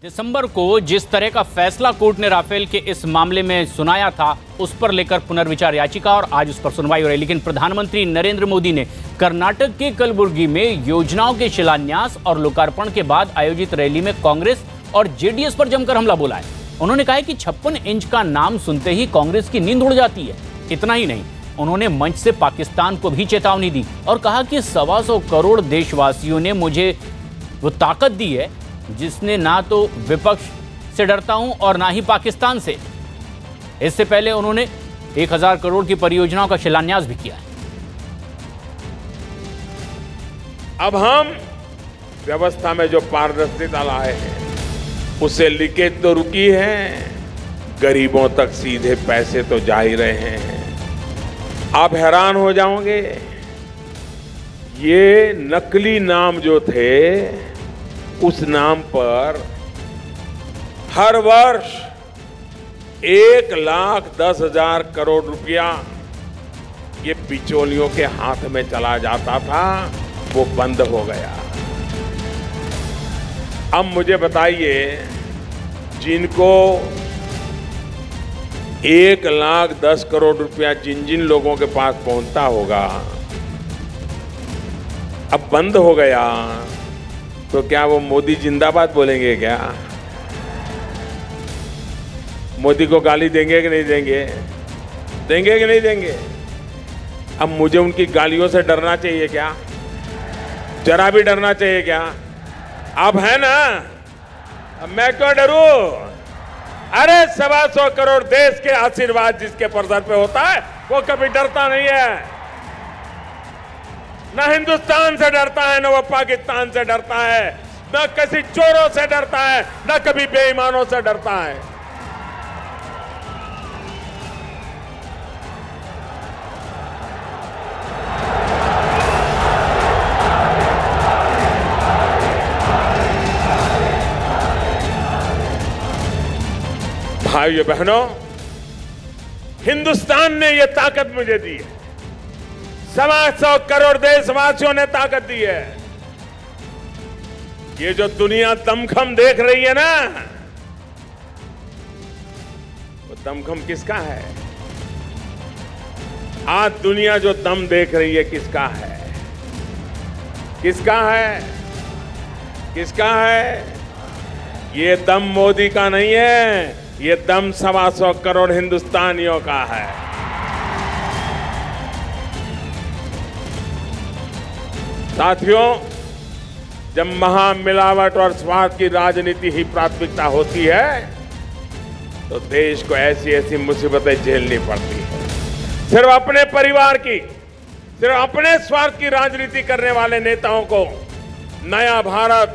दिसंबर को जिस तरह का फैसला कोर्ट ने राफेल के इस मामले में सुनाया था, उस पर लेकर पुनर्विचार याचिका और आज उस पर सुनवाई हो रही। लेकिन प्रधानमंत्री नरेंद्र मोदी ने कर्नाटक के कलबुर्गी में योजनाओं के शिलान्यास और लोकार्पण के बाद आयोजित रैली में कांग्रेस और जेडीएस पर जमकर हमला बोला है। उन्होंने कहा है कि 56 इंच का नाम सुनते ही कांग्रेस की नींद उड़ जाती है। इतना ही नहीं, उन्होंने मंच से पाकिस्तान को भी चेतावनी दी और कहा कि 125 करोड़ देशवासियों ने मुझे वो ताकत दी है जिसने ना तो विपक्ष से डरता हूं और ना ही पाकिस्तान से। इससे पहले उन्होंने 1000 करोड़ की परियोजनाओं का शिलान्यास भी किया है। अब हम व्यवस्था में जो पारदर्शिता लाए हैं उससे लीकेज तो रुकी है, गरीबों तक सीधे पैसे तो जा ही रहे हैं। आप हैरान हो जाओगे, ये नकली नाम जो थे उस नाम पर हर वर्ष 1,10,000 करोड़ रुपया ये बिचौलियों के हाथ में चला जाता था, वो बंद हो गया। अब मुझे बताइए, जिनको 1,10,000 करोड़ रुपया जिन जिन लोगों के पास पहुंचता होगा, अब बंद हो गया, तो क्या वो मोदी जिंदाबाद बोलेंगे? क्या मोदी को गाली देंगे कि नहीं देंगे? देंगे कि नहीं देंगे? अब मुझे उनकी गालियों से डरना चाहिए क्या? जरा भी डरना चाहिए क्या? अब है ना, अब मैं क्यों डरूं? अरे 125 करोड़ देश के आशीर्वाद जिसके सर पे होता है वो कभी डरता नहीं है। न हिंदुस्तान से डरता है, न वो पाकिस्तान से डरता है, न किसी चोरों से डरता है, न कभी बेईमानों से डरता है। भाइयों बहनों, हिंदुस्तान ने ये ताकत मुझे दी है, 125 करोड़ देशवासियों ने ताकत दी है। ये जो दुनिया दमखम देख रही है ना, वो दमखम किसका है? आज दुनिया जो दम देख रही है किसका है? किसका है? किसका है? ये दम मोदी का नहीं है, ये दम 125 करोड़ हिंदुस्तानियों का है। साथियों, जब महामिलावट और स्वार्थ की राजनीति ही प्राथमिकता होती है तो देश को ऐसी ऐसी मुसीबतें झेलनी पड़ती है। सिर्फ अपने परिवार की, सिर्फ अपने स्वार्थ की राजनीति करने वाले नेताओं को नया भारत,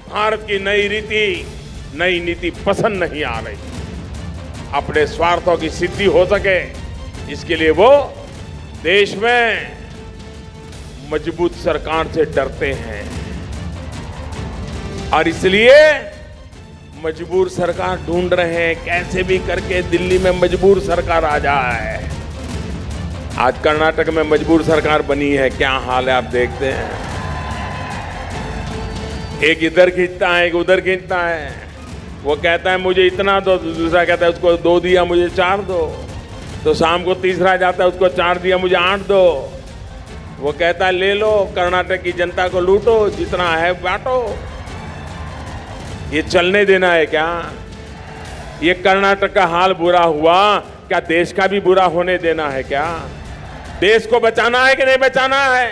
भारत की नई रीति, नई नीति पसंद नहीं आ रही। अपने स्वार्थों की सिद्धि हो सके, इसके लिए वो देश में मजबूत सरकार से डरते हैं और इसलिए मजबूर सरकार ढूंढ रहे हैं, कैसे भी करके दिल्ली में मजबूर सरकार आ जाए। आज कर्नाटक में मजबूर सरकार बनी है, क्या हाल है आप देखते हैं। एक इधर खींचता है, एक उधर खींचता है। वो कहता है मुझे इतना दो, दूसरा कहता है उसको 2 दिया मुझे 4 दो, तो शाम को तीसरा जाता है उसको 4 दिया मुझे 8 दो। वो कहता है ले लो, कर्नाटक की जनता को लूटो, जितना है बांटो। ये चलने देना है क्या? ये कर्नाटक का हाल बुरा हुआ, क्या देश का भी बुरा होने देना है क्या? देश को बचाना है कि नहीं बचाना है?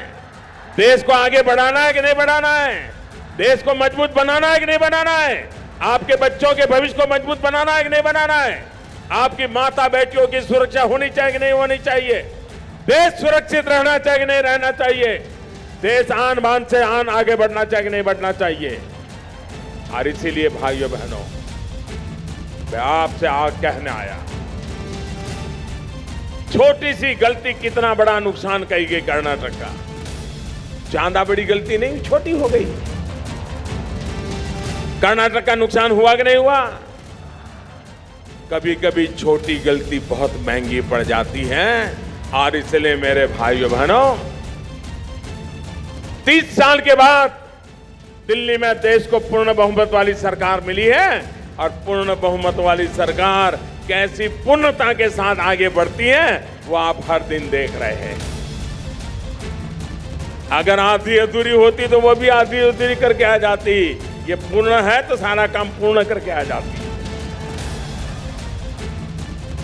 देश को आगे बढ़ाना है कि नहीं बढ़ाना है? देश को मजबूत बनाना है कि नहीं बनाना है? आपके बच्चों के भविष्य को मजबूत बनाना है कि नहीं बनाना है? आपकी माता बेटियों की सुरक्षा होनी चाहिए कि नहीं होनी चाहिए? देश सुरक्षित रहना चाहिए कि नहीं रहना चाहिए? देश आन बान से आन आगे बढ़ना चाहिए कि नहीं बढ़ना चाहिए? और इसीलिए भाइयों बहनों, मैं आपसे कहने आया, छोटी सी गलती कितना बड़ा नुकसान करेगी कर्नाटक का। ज्यादा बड़ी गलती नहीं, छोटी हो गई। कर्नाटक का नुकसान हुआ कि नहीं हुआ? कभी कभी छोटी गलती बहुत महंगी पड़ जाती है और इसलिए मेरे भाइयों बहनों, 30 साल के बाद दिल्ली में देश को पूर्ण बहुमत वाली सरकार मिली है और पूर्ण बहुमत वाली सरकार कैसी पूर्णता के साथ आगे बढ़ती है वो आप हर दिन देख रहे हैं। अगर आधी अधूरी होती तो वो भी आधी अधूरी करके आ जाती, ये पूर्ण है तो सारा काम पूर्ण करके आ जाती।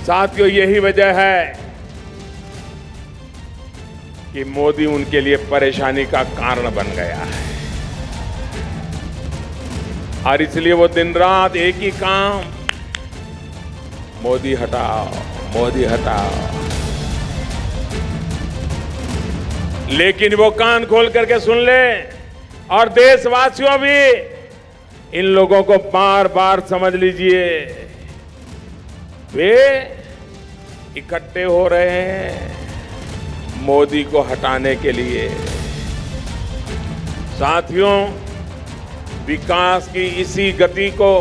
साथियों, यही वजह है कि मोदी उनके लिए परेशानी का कारण बन गया है और इसलिए वो दिन रात एक ही काम, मोदी हटाओ, मोदी हटाओ। लेकिन वो कान खोल करके सुन ले और देशवासियों भी इन लोगों को बार बार समझ लीजिए, वे इकट्ठे हो रहे हैं मोदी को हटाने के लिए। साथियों, विकास की इसी गति को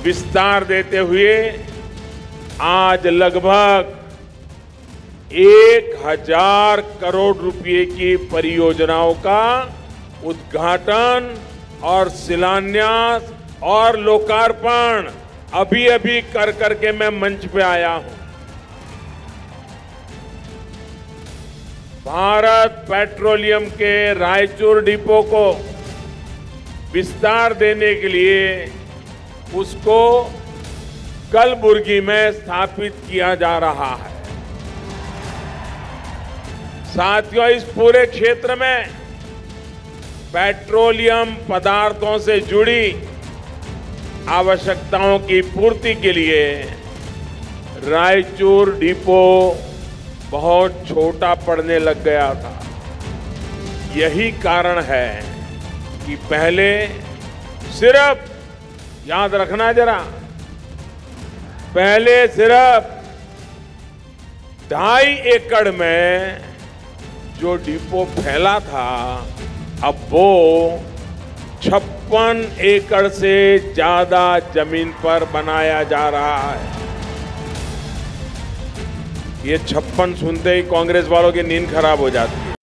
विस्तार देते हुए आज लगभग 1000 करोड़ रुपए की परियोजनाओं का उद्घाटन और शिलान्यास और लोकार्पण अभी अभी कर करके मैं मंच पे आया हूं। भारत पेट्रोलियम के रायचूर डिपो को विस्तार देने के लिए उसको कलबुर्गी में स्थापित किया जा रहा है। साथियों, इस पूरे क्षेत्र में पेट्रोलियम पदार्थों से जुड़ी आवश्यकताओं की पूर्ति के लिए रायचूर डिपो बहुत छोटा पड़ने लग गया था। यही कारण है कि पहले सिर्फ, याद रखना जरा, पहले सिर्फ 2.5 एकड़ में जो डिपो फैला था, अब वो 56 एकड़ से ज्यादा जमीन पर बनाया जा रहा है। ये 56 सुनते ही कांग्रेस वालों की नींद खराब हो जाती है।